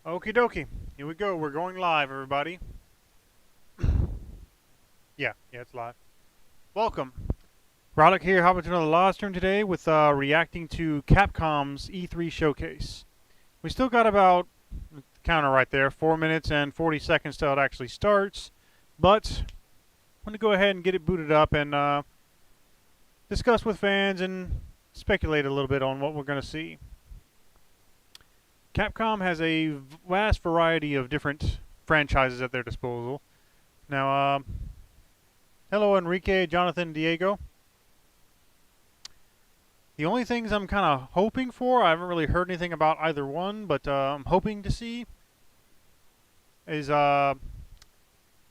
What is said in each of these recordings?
Okie dokie. Here we go. We're going live, everybody. Yeah, it's live. Welcome. Ralyc here, hopping to another live stream today with reacting to Capcom's E3 showcase. We still got about, counter right there, 4 minutes and 40 seconds till it actually starts. But I'm going to go ahead and get it booted up and discuss with fans and speculate a little bit on what we're going to see. Capcom has a vast variety of different franchises at their disposal. Now, hello Enrique, Jonathan, Diego. The only things I'm kind of hoping for, I haven't really heard anything about either one, but I'm hoping to see is some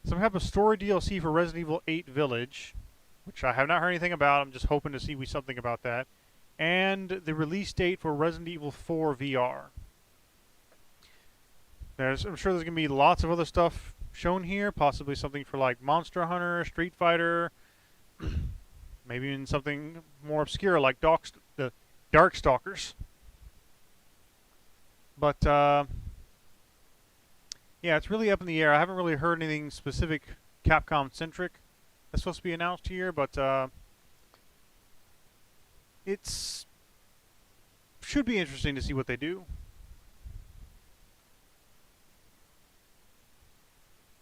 type of story DLC for Resident Evil 8 Village, which I have not heard anything about. I'm just hoping to see something about that. And the release date for Resident Evil 4 VR. I'm sure there's going to be lots of other stuff shown here, possibly something for like Monster Hunter, Street Fighter, maybe even something more obscure like the Darkstalkers. But yeah, it's really up in the air. I haven't really heard anything specific Capcom-centric that's supposed to be announced here, but it's should be interesting to see what they do.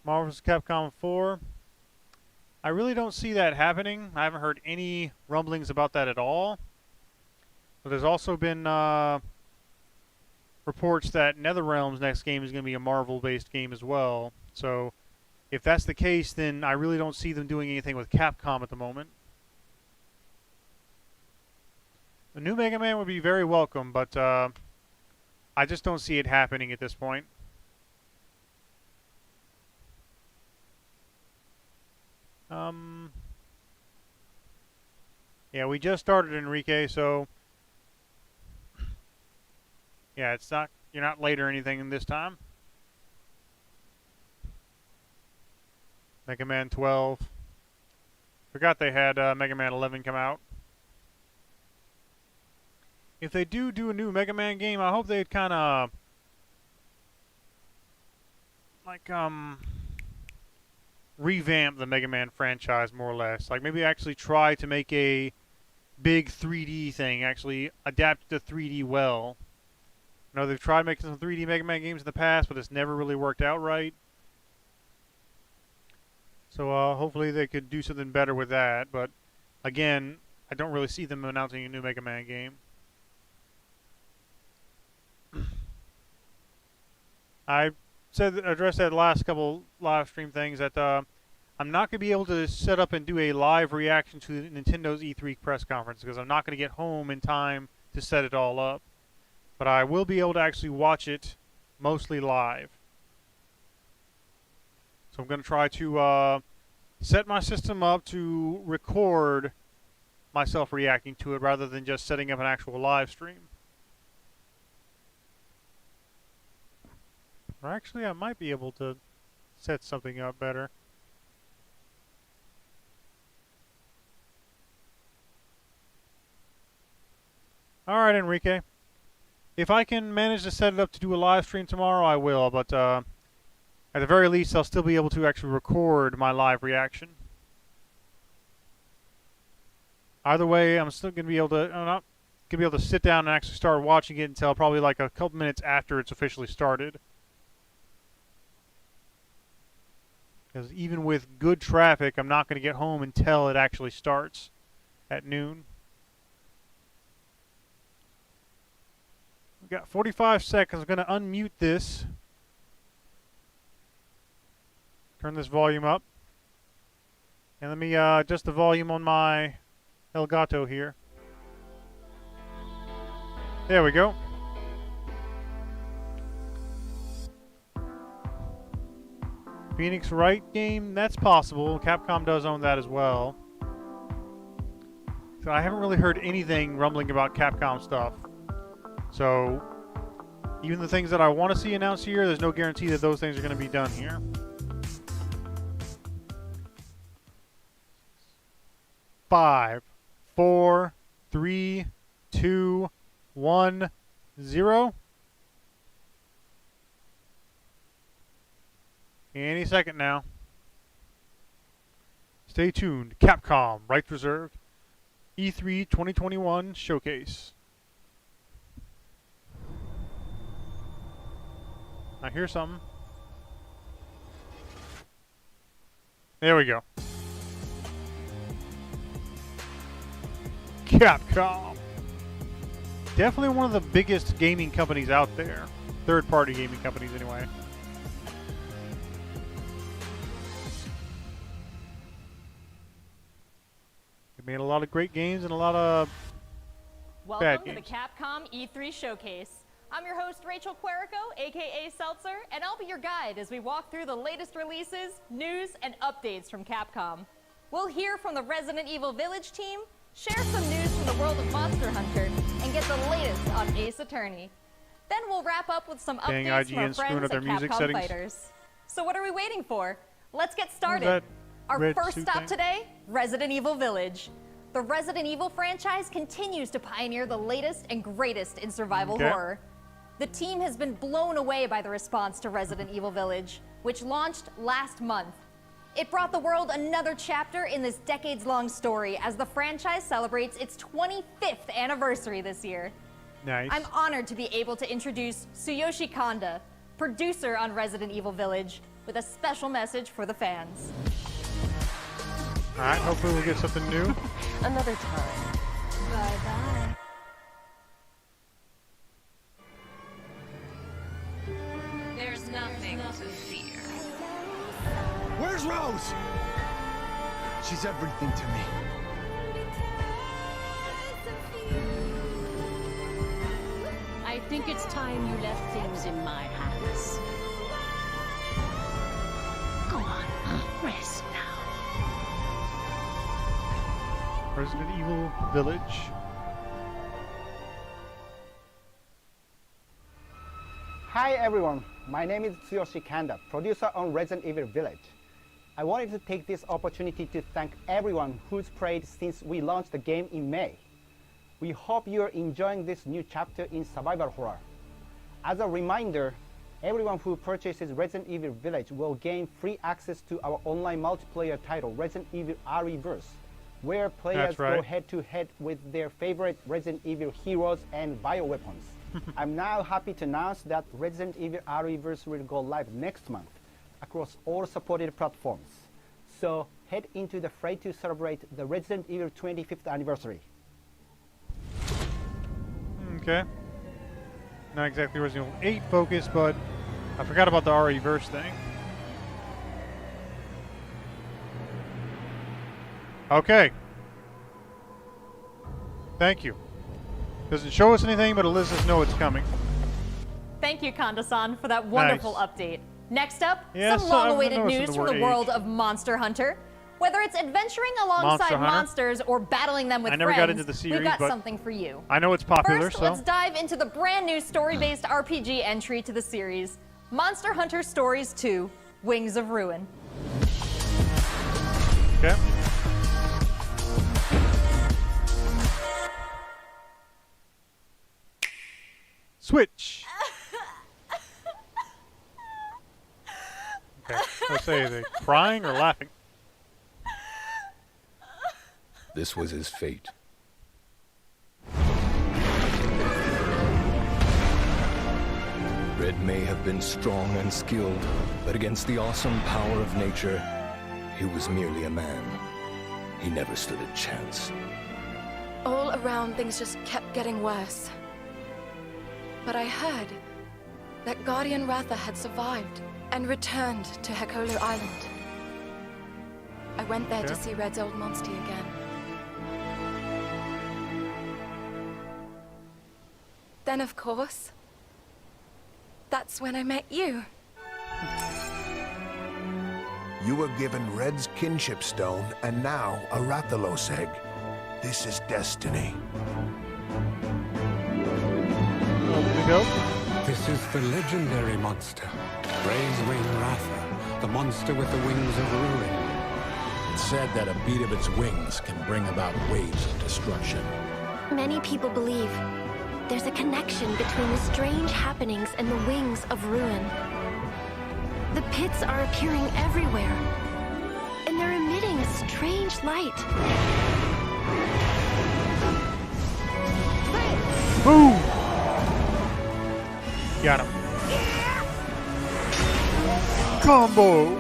Marvel vs. Capcom 4. I really don't see that happening. I haven't heard any rumblings about that at all. But there's also been reports that NetherRealm's next game is going to be a Marvel-based game as well. So if that's the case, then I really don't see them doing anything with Capcom at the moment. A new Mega Man would be very welcome, but I just don't see it happening at this point. Yeah, we just started, Enrique, so yeah, you're not late or anything this time. Mega Man 12. Forgot they had Mega Man 11 come out. If they do a new Mega Man game, I hope they'd kind of like revamp the Mega Man franchise more or less. Like maybe actually try to make a big 3D thing, actually adapt to 3D well. I know they've tried making some 3D Mega Man games in the past, but it's never really worked out right. So hopefully they could do something better with that. But again, I don't really see them announcing a new Mega Man game. I addressed that last couple live stream things that I'm not going to be able to set up and do a live reaction to Nintendo's E3 press conference because I'm not going to get home in time to set it all up. But I will be able to actually watch it mostly live. So I'm going to try to set my system up to record myself reacting to it rather than just setting up an actual live stream. Or actually, I might be able to set something up better. Alright, Enrique. If I can manage to set it up to do a live stream tomorrow, I will. But at the very least, I'll still be able to actually record my live reaction. Either way, I'm still going to be able to... I'm not going to be able to sit down and actually start watching it until probably like a couple minutes after it's officially started. Because even with good traffic, I'm not going to get home until it actually starts at noon. We've got 45 seconds. I'm going to unmute this. Turn this volume up. And let me adjust the volume on my Elgato here. There we go. Phoenix Wright game, that's possible. Capcom does own that as well. So I haven't really heard anything rumbling about Capcom stuff. So even the things that I want to see announced here, there's no guarantee that those things are going to be done here. 5, 4, 3, 2, 1, 0. Any second now. Stay tuned. Capcom, rights reserved. E3 2021 showcase. I hear something. There we go. Capcom. Definitely one of the biggest gaming companies out there. Third-party gaming companies, anyway. They made a lot of great games and a lot of bad games. Welcome to the Capcom E3 showcase. I'm your host, Rachel Querico, aka Seltzer, and I'll be your guide as we walk through the latest releases, news, and updates from Capcom. We'll hear from the Resident Evil Village team, share some news from the world of Monster Hunter, and get the latest on Ace Attorney. Then we'll wrap up with some updates from our friends at Capcom Fighters. So what are we waiting for? Let's get started. Our first stop today, Resident Evil Village. The Resident Evil franchise continues to pioneer the latest and greatest in survival horror. The team has been blown away by the response to Resident Evil Village, which launched last month. It brought the world another chapter in this decades-long story as the franchise celebrates its 25th anniversary this year. Nice. I'm honored to be able to introduce Tsuyoshi Kanda, producer on Resident Evil Village, with a special message for the fans. Alright, hopefully we'll get something new. Another time. Bye-bye. There's nothing to fear. Where's Rose? She's everything to me. I think it's time you left things in my hands. Go on, rest now. Resident Evil Village. Hi everyone, my name is Tsuyoshi Kanda, producer on Resident Evil Village. I wanted to take this opportunity to thank everyone who's played since we launched the game in May. We hope you're enjoying this new chapter in survival horror. As a reminder, everyone who purchases Resident Evil Village will gain free access to our online multiplayer title, Resident Evil RE-verse, where players go head-to-head with their favorite Resident Evil heroes and bioweapons. I'm now happy to announce that Resident Evil RE-verse will go live next month across all supported platforms. So head into the fray to celebrate the Resident Evil 25th anniversary. Okay. Not exactly Resident Evil 8 focus, but I forgot about the RE-verse thing. Okay. Thank you. Doesn't show us anything, but it lets us know it's coming. Thank you, Kanda-san, for that wonderful update. Next up, Yes, some long-awaited news from the world of Monster Hunter. Whether it's adventuring alongside monsters or battling them with friends, got into the series, we've got but something for you. I know it's popular, First, so let's dive into the brand new story-based RPG entry to the series, Monster Hunter Stories 2: Wings of Ruin. okay. Switch. Okay. Let's say, are they crying or laughing? This was his fate. Red may have been strong and skilled, but against the awesome power of nature, he was merely a man. He never stood a chance. All around, things just kept getting worse. But I heard that Guardian Ratha had survived and returned to Hekolu Island. I went there to see Red's old monster again. Then, of course, that's when I met you. You were given Red's kinship stone and now a Rathalos egg. This is destiny. This is the legendary monster, Ray's Wing Ratha, the monster with the wings of ruin. It's said that a beat of its wings can bring about waves of destruction. Many people believe there's a connection between the strange happenings and the wings of ruin. The pits are appearing everywhere. And they're emitting a strange light. Boom! Got him. Combo!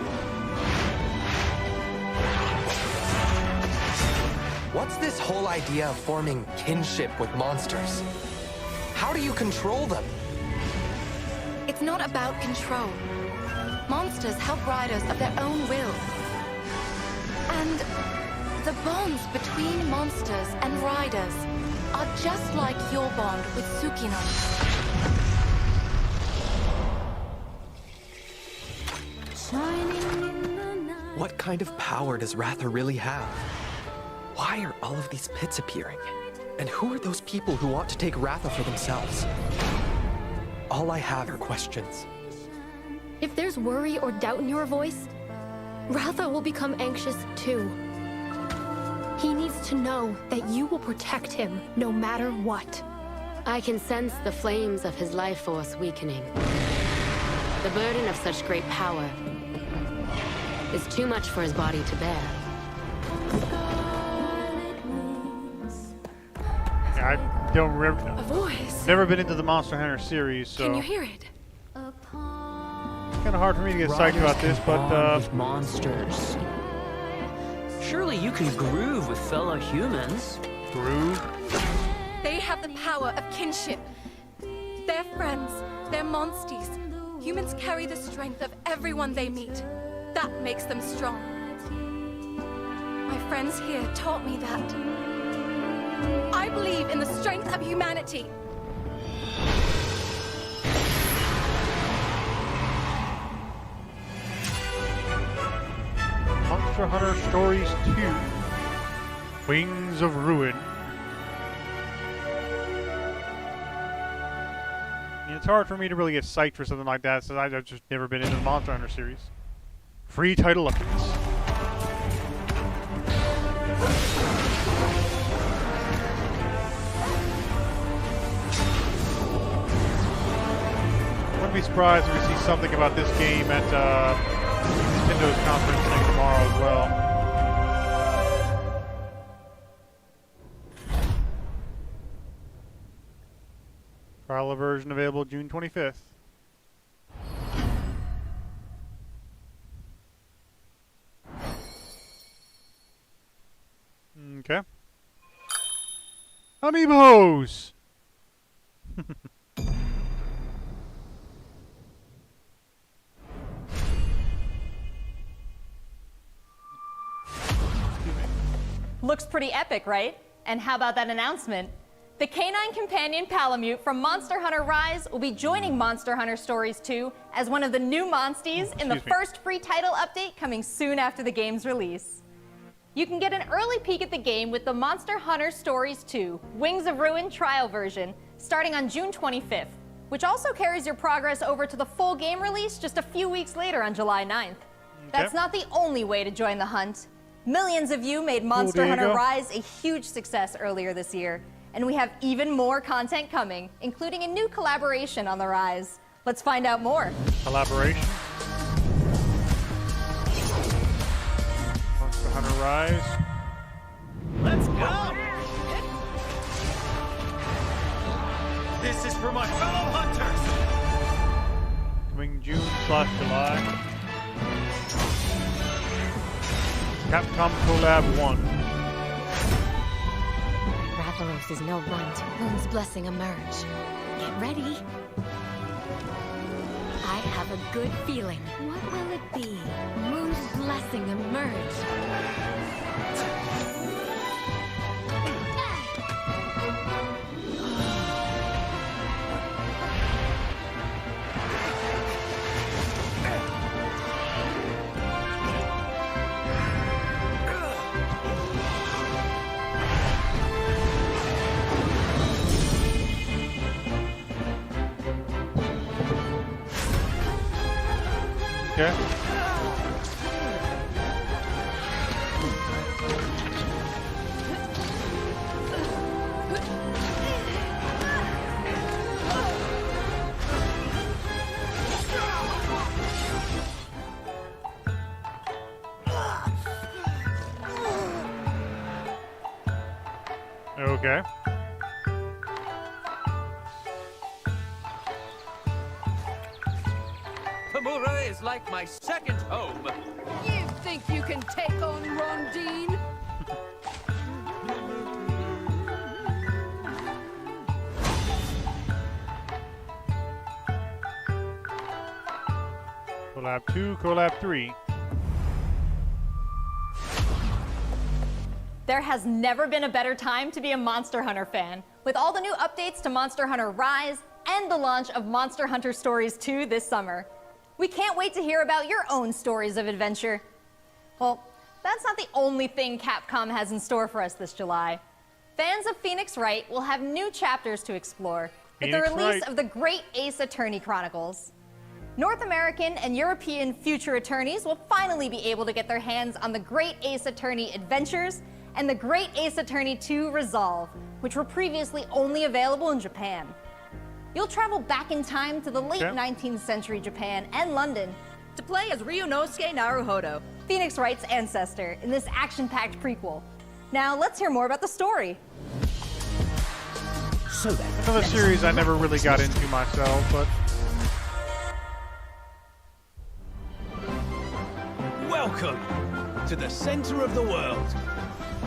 What's this whole idea of forming kinship with monsters? How do you control them? It's not about control. Monsters help riders of their own will. And the bonds between monsters and riders are just like your bond with Tsukino. What kind of power does Ratha really have? Why are all of these pits appearing? And who are those people who want to take Ratha for themselves? All I have are questions. If there's worry or doubt in your voice, Ratha will become anxious too. He needs to know that you will protect him no matter what. I can sense the flames of his life force weakening. The burden of such great power is too much for his body to bear. I don't remember. A voice. Never been into the Monster Hunter series, so Can you hear it? it's kind of hard for me to get psyched about this, but with monsters. Surely you can groove with fellow humans. Groove? They have the power of kinship. They're friends. They're monsties. Humans carry the strength of everyone they meet. That makes them strong. My friends here taught me that. I believe in the strength of humanity. Monster Hunter Stories 2. Wings of Ruin. Yeah, it's hard for me to really get psyched for something like that since I've just never been into the Monster Hunter series. Free title updates. Wouldn't be surprised if we see something about this game at Nintendo's conference thing tomorrow as well. Trial version available June 25th. Okay. Amiibos! Looks pretty epic, right? And how about that announcement? The canine companion Palamute from Monster Hunter Rise will be joining Monster Hunter Stories 2 as one of the new monsties in the first free title update coming soon after the game's release. You can get an early peek at the game with the Monster Hunter Stories 2 Wings of Ruin trial version starting on June 25th, which also carries your progress over to the full game release just a few weeks later on July 9th. That's not the only way to join the hunt. Millions of you made Monster Hunter Rise a huge success earlier this year, and we have even more content coming, including a new collaboration on the Rise. Let's find out more. Collaboration? Monster Hunter Rise. Let's go! This is for my fellow hunters! Coming June/July. Capcom Collab 1. Rathalos is no runt. Moon's blessing emerge. Get ready. I have a good feeling. What will it be? Moon's blessing emerge. Okay. Okay. Pamura is like my second home. You think you can take on Rondine? Collab 2, Collab 3. There has never been a better time to be a Monster Hunter fan, with all the new updates to Monster Hunter Rise and the launch of Monster Hunter Stories 2 this summer. We can't wait to hear about your own stories of adventure. Well, that's not the only thing Capcom has in store for us this July. Fans of Phoenix Wright will have new chapters to explore with the Phoenix release Wright. of the Great Ace Attorney Chronicles. North American and European future attorneys will finally be able to get their hands on the Great Ace Attorney Adventures and the Great Ace Attorney 2 Resolve, which were previously only available in Japan. You'll travel back in time to the late 19th century Japan and London to play as Ryunosuke Naruhodo, Phoenix Wright's ancestor, in this action-packed prequel. Now, let's hear more about the story. So then, Another series I never really got into myself, but welcome to the center of the world.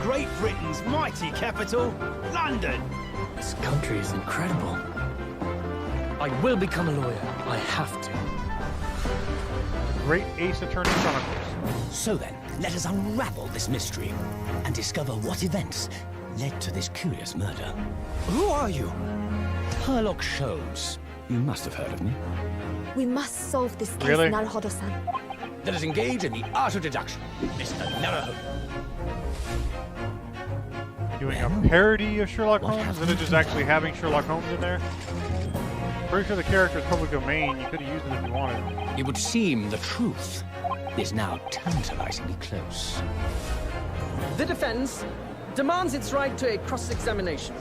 Great Britain's mighty capital, London. This country is incredible. I will become a lawyer. I have to. Great Ace Attorney Chronicles. So then, let us unravel this mystery and discover what events led to this curious murder. Who are you? Ralyc Sholmes. You must have heard of me. We must solve this case, Really? Naruhodo-san. Let us engage in the art of deduction, Mr. Naruhodo. Doing a parody of Sherlock Holmes instead of just actually having Sherlock Holmes in there. Pretty sure the character is public domain. You could have used it if you wanted. It would seem the truth is now tantalizingly close. The defense demands its right to a cross-examination.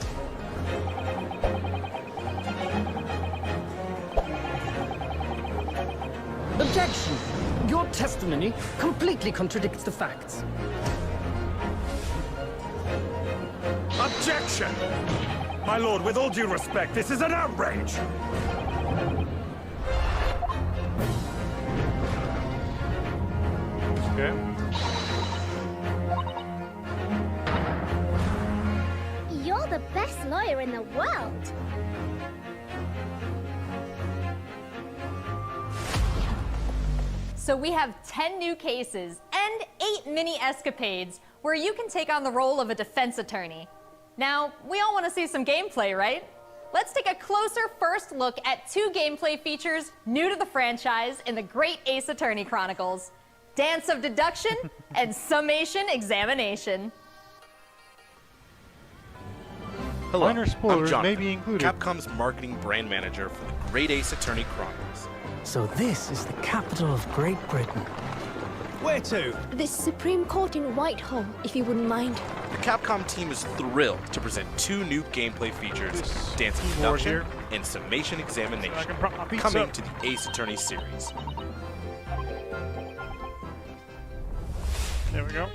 Objection! Your testimony completely contradicts the facts. Objection! My lord, with all due respect, this is an outrage! Okay. You're the best lawyer in the world. So we have 10 new cases and 8 mini escapades where you can take on the role of a defense attorney. Now, we all want to see some gameplay, right? Let's take a closer first look at 2 gameplay features new to the franchise in the Great Ace Attorney Chronicles: Dance of Deduction and Summation Examination. Hello, Minor spoilers I'm may Jonathan, be included. Capcom's marketing brand manager for the Great Ace Attorney Chronicles. So this is the capital of Great Britain. Where to? The Supreme Court in Whitehall, if you wouldn't mind. The Capcom team is thrilled to present 2 new gameplay features, Dance of keyboard Deduction here. and Summation Examination, I can prop my pizza coming up. to the Ace Attorney series. There we go.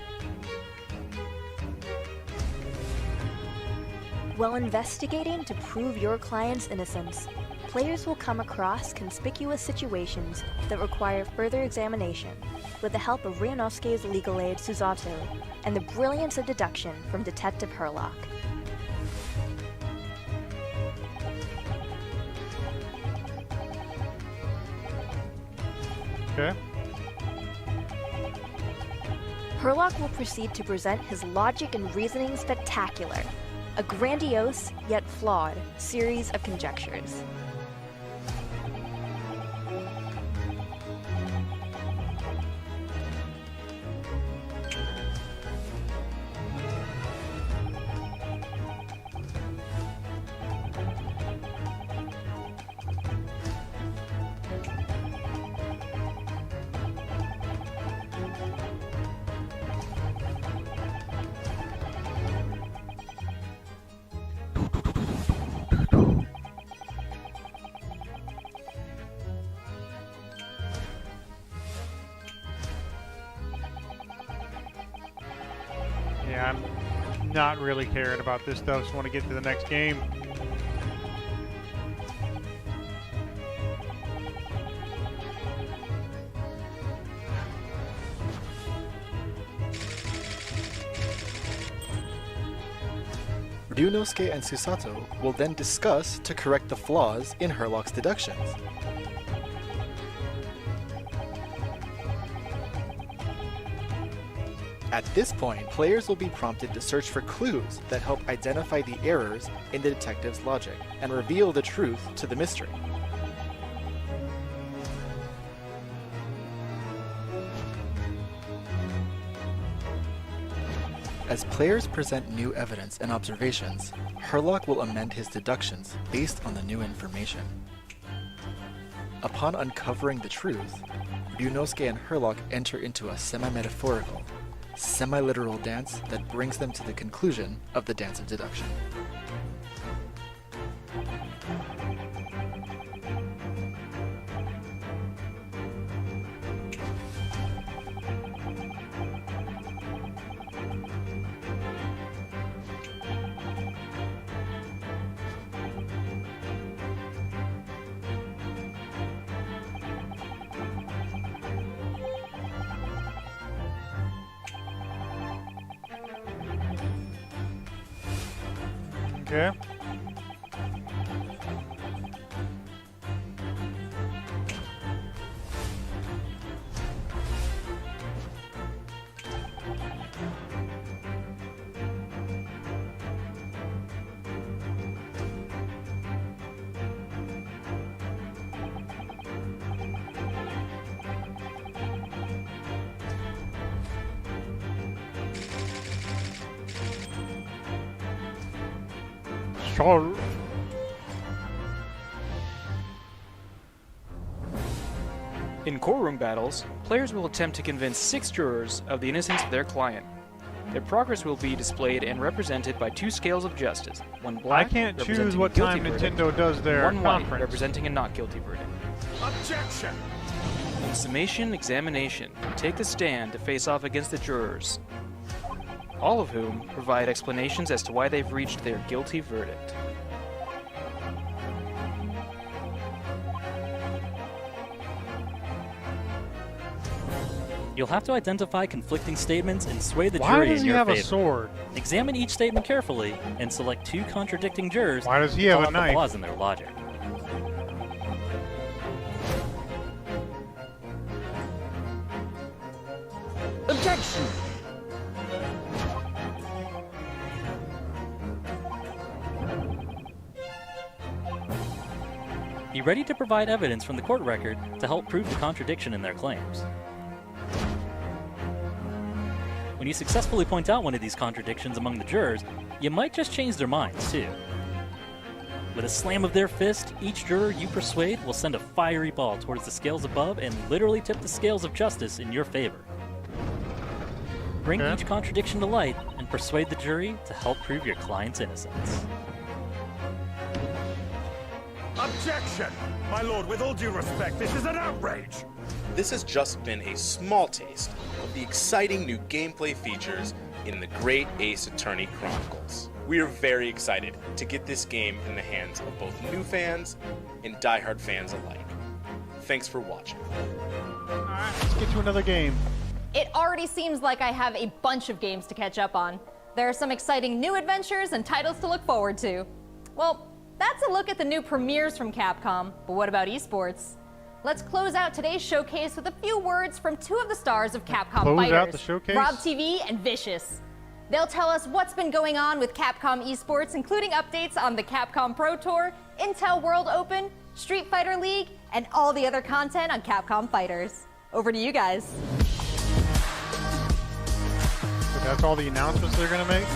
While investigating to prove your client's innocence, players will come across conspicuous situations that require further examination with the help of Ryunosuke's legal aid Susato and the brilliance of deduction from Detective Ralyc. Okay. Ralyc will proceed to present his logic and reasoning spectacular, a grandiose yet flawed series of conjectures. not really caring about this stuff. Just want to get to the next game. Ryunosuke and Susato will then discuss to correct the flaws in Herlock's deductions. At this point, players will be prompted to search for clues that help identify the errors in the detective's logic and reveal the truth to the mystery. As players present new evidence and observations, Herlock will amend his deductions based on the new information. Upon uncovering the truth, Ryunosuke and Herlock enter into a semi-metaphorical, semi-literal dance that brings them to the conclusion of the dance of deduction. Okay. Sure. In courtroom battles, players will attempt to convince 6 jurors of the innocence of their client. Their progress will be displayed and represented by 2 scales of justice. One black, I can't choose representing what a guilty time verdict, Nintendo does their and one white, conference. representing a not guilty verdict. Objection! In summation examination, take the stand to face off against the jurors, all of whom provide explanations as to why they've reached their guilty verdict. You'll have to identify conflicting statements and sway the Why jury does in he your have favor. a sword? Examine each statement carefully and select 2 contradicting jurors. Why does he to have call a out the knife? flaws in their logic. Objection! Be ready to provide evidence from the court record to help prove the contradiction in their claims. When you successfully point out one of these contradictions among the jurors, you might just change their minds, too. With a slam of their fist, each juror you persuade will send a fiery ball towards the scales above and literally tip the scales of justice in your favor. Bring each contradiction to light and persuade the jury to help prove your client's innocence. Objection! My lord, with all due respect, this is an outrage! This has just been a small taste of the exciting new gameplay features in the Great Ace Attorney Chronicles. We are very excited to get this game in the hands of both new fans and diehard fans alike. Thanks for watching. Alright, let's get to another game. It already seems like I have a bunch of games to catch up on. There are some exciting new adventures and titles to look forward to. Well, that's a look at the new premieres from Capcom, but what about esports? Let's close out today's showcase with a few words from 2 of the stars of Capcom Close Fighters, out the showcase? Rob TV and Vicious. They'll tell us what's been going on with Capcom Esports, including updates on the Capcom Pro Tour, Intel World Open, Street Fighter League, and all the other content on Capcom Fighters. Over to you guys. So that's all the announcements they're going to make?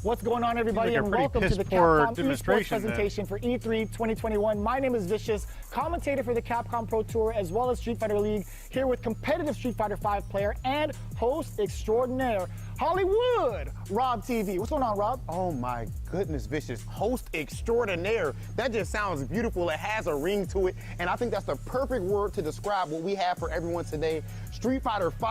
What's going on, everybody, Seems like a and pretty welcome to the piss-poor Capcom Esports demonstration then. presentation for E3 2021. My name is Vicious, commentator for the Capcom Pro Tour as well as Street Fighter League, here with competitive Street Fighter V player and host extraordinaire Hollywood, Rob TV. What's going on, Rob? Oh my goodness, Vicious. Host extraordinaire. That just sounds beautiful. It has a ring to it. And I think that's the perfect word to describe what we have for everyone today. Street Fighter V,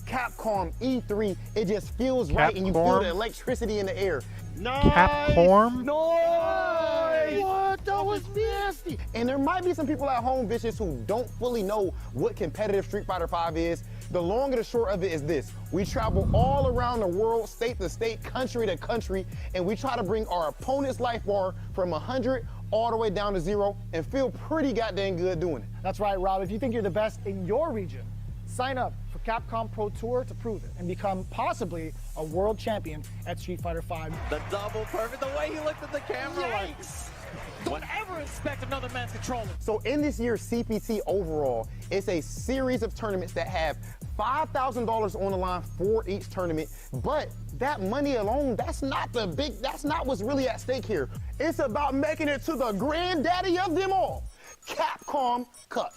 Capcom E3. It just feels right and you feel the electricity in the air. Nice. Capcom? Nice! What? That was nasty. And there might be some people at home, Vicious, who don't fully know what competitive Street Fighter V is. The long and the short of it is this. We travel all around the world, state to state, country to country, and we try to bring our opponent's life bar from 100 all the way down to 0 and feel pretty goddamn good doing it. That's right, Rob. If you think you're the best in your region, sign up for Capcom Pro Tour to prove it and become possibly a world champion at Street Fighter V. The double perfect, the way he looked at the camera. Yikes. Don't ever expect another man's controller. So in this year's CPT overall, it's a series of tournaments that have $5,000 on the line for each tournament, but that money alone, that's not what's really at stake here. It's about making it to the granddaddy of them all, Capcom Cup.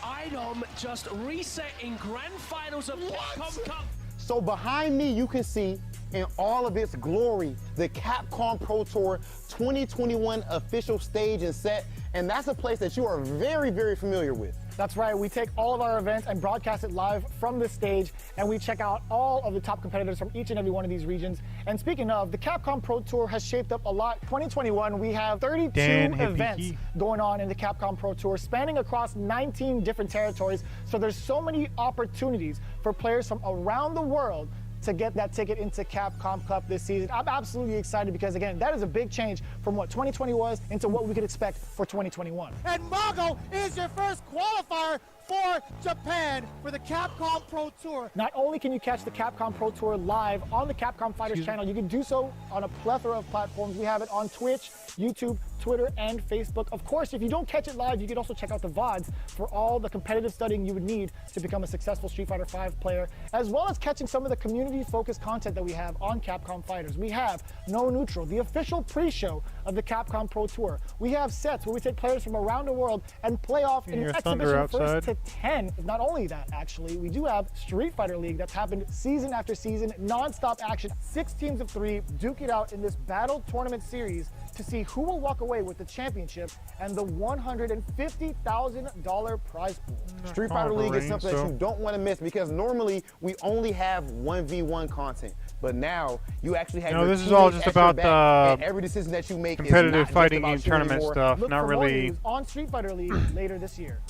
Item just reset in grand finals of Capcom Cup. So behind me, you can see in all of its glory, the Capcom Pro Tour 2021 official stage and set, and that's a place that you are very, very familiar with. That's right, we take all of our events and broadcast it live from this stage, and we check out all of the top competitors from each and every one of these regions. And speaking of, the Capcom Pro Tour has shaped up a lot. 2021, we have 32 events going on in the Capcom Pro Tour, spanning across 19 different territories. So there's so many opportunities for players from around the world to get that ticket into Capcom Cup this season. I'm absolutely excited because, again, that is a big change from what 2020 was into what we could expect for 2021. And Mago is your first qualifier for Japan for the Capcom Pro Tour. Not only can you catch the Capcom Pro Tour live on the Capcom Fighters channel, you can do so on a plethora of platforms. We have it on Twitch, YouTube, Twitter, and Facebook. Of course, if you don't catch it live, you can also check out the VODs for all the competitive studying you would need to become a successful Street Fighter V player, as well as catching some of the community-focused content that we have on Capcom Fighters. We have No Neutral, the official pre-show of the Capcom Pro Tour. We have sets where we take players from around the world and play off in an exhibition first to 10. Not only that, actually, we do have Street Fighter League that's happened season after season, non-stop action, 6 teams of 3 duke it out in this battle tournament series to see who will walk away with the championship and the $150,000 prize pool. Street Fighter League is something that you don't want to miss because normally we only have 1v1 content, but now you actually have your this is all just about the every decision that you make competitive is fighting game tournament stuff, Look not for really more news on Street Fighter League later this year.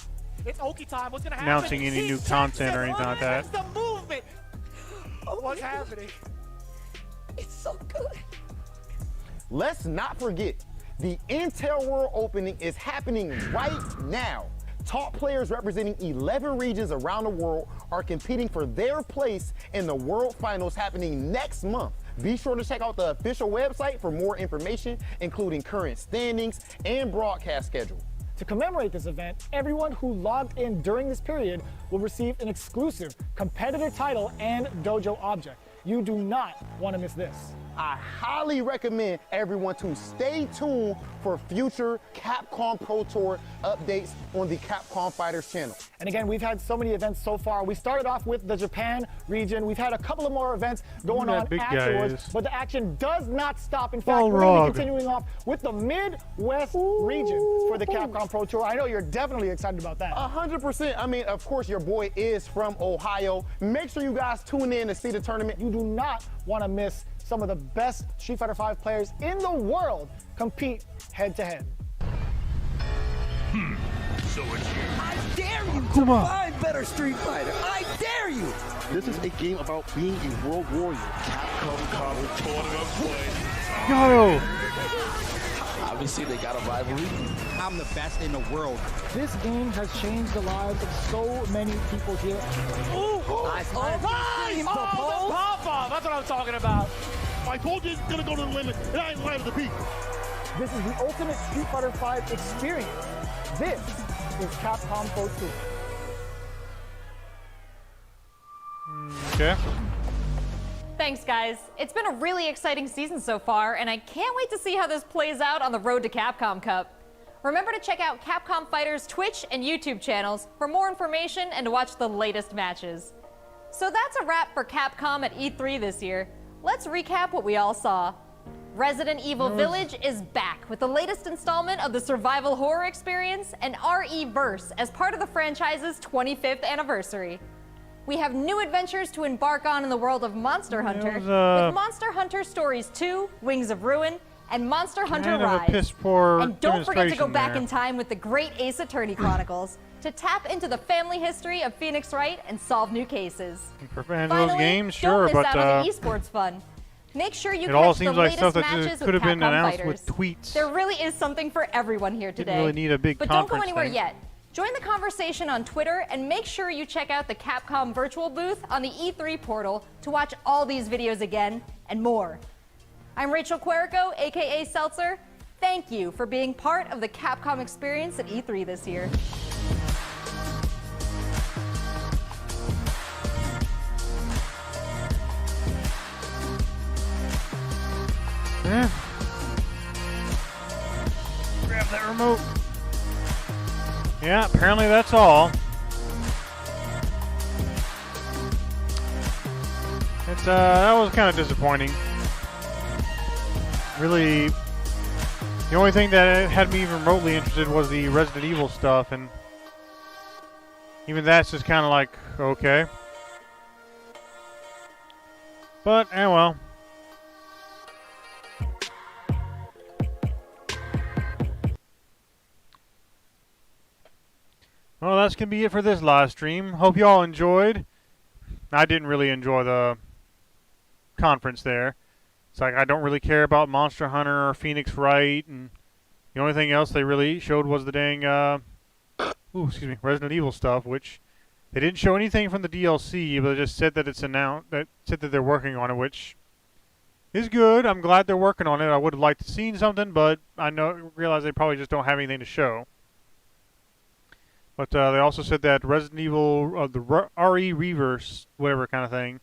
It's Oki time. What's gonna happen? announcing any new content or anything like that. The movement. What's happening? It's so good. Let's not forget, the Intel World Opening is happening right now. Top players representing 11 regions around the world are competing for their place in the World Finals happening next month. Be sure to check out the official website for more information, including current standings and broadcast schedule. To commemorate this event, everyone who logged in during this period will receive an exclusive competitor title and dojo object. You do not want to miss this. I highly recommend everyone to stay tuned for future Capcom Pro Tour updates on the Capcom Fighters channel. And again, we've had so many events so far. We started off with the Japan region. We've had a couple of more events going on afterwards, but the action does not stop. In fact, we're going to be continuing off with the Midwest region for the Capcom Pro Tour. I know you're definitely excited about that. 100%. I mean, of course, your boy is from Ohio. Make sure you guys tune in to see the tournament. You do not want to miss some of the best Street Fighter V players in the world compete head-to-head. So it's you. I dare you to find better Street Fighter. I dare you. This is a game about being a world warrior. Capcom College tournament play. Yo! Obviously, they got a rivalry. I'm the best in the world. This game has changed the lives of so many people here. Ooh! Nice. Oh, the pop-off! That's what I'm talking about. I told you it's gonna go to the limit, and I ain't lying to the peak. This is the ultimate Street Fighter V experience. This is Capcom Pro Tour. Okay. Thanks, guys. It's been a really exciting season so far, and I can't wait to see how this plays out on the road to Capcom Cup. Remember to check out Capcom Fighters' Twitch and YouTube channels for more information and to watch the latest matches. So that's a wrap for Capcom at E3 this year. Let's recap what we all saw. Resident Evil Village is back with the latest installment of the survival horror experience and RE-verse as part of the franchise's 25th anniversary. We have new adventures to embark on in the world of Monster Hunter with Monster Hunter Stories 2, Wings of Ruin, and Monster Hunter Rise. And don't forget to go back in time with the great Ace Attorney Chronicles to tap into the family history of Phoenix Wright and solve new cases. Finally, those games, sure, don't miss out on the esports fun. Make sure you catch the latest matches with Capcom Fighters. Tweets. There really is something for everyone here today. Didn't really need a big but don't go conference anywhere thing. yet. Join the conversation on Twitter and make sure you check out the Capcom virtual booth on the E3 portal to watch all these videos again and more. I'm Rachel Querico, aka Seltzer. Thank you for being part of the Capcom experience at E3 this year. Yeah. Grab that remote. Yeah, apparently that's all. That was kind of disappointing. Really, the only thing that had me even remotely interested was the Resident Evil stuff, and even that's just kind of like, okay. But, well. Well, that's going to be it for this live stream. Hope you all enjoyed. I didn't really enjoy the conference there. It's like I don't really care about Monster Hunter or Phoenix Wright, and the only thing else they really showed was the dang Resident Evil stuff, which they didn't show anything from the DLC, but they just said that it's announced, that said that they're working on it, which is good. I'm glad they're working on it. I would have liked to seen something, but I realize they probably just don't have anything to show. But they also said that Resident Evil, the RE Reverse, whatever kind of thing,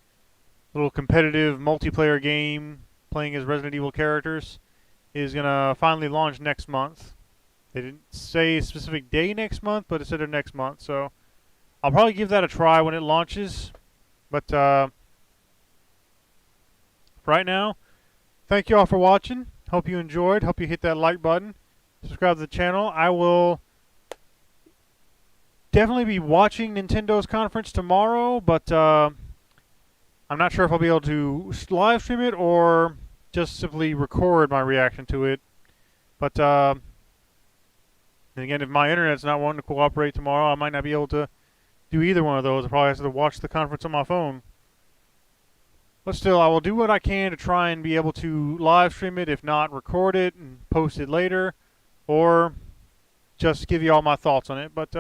little competitive multiplayer game playing as Resident Evil characters, is going to finally launch next month. They didn't say a specific day next month, but it said next month. So I'll probably give that a try when it launches. But right now, thank you all for watching. Hope you enjoyed. Hope you hit that like button. Subscribe to the channel. I will definitely be watching Nintendo's conference tomorrow, but I'm not sure if I'll be able to live stream it or just simply record my reaction to it. But and again, if my internet's not wanting to cooperate tomorrow, I might not be able to do either one of those. I probably have to watch the conference on my phone. But still, I will do what I can to try and be able to live stream it, if not record it and post it later, or just give you all my thoughts on it. But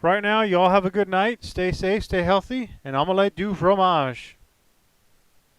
right now, you all have a good night. Stay safe, stay healthy, and omelette du fromage.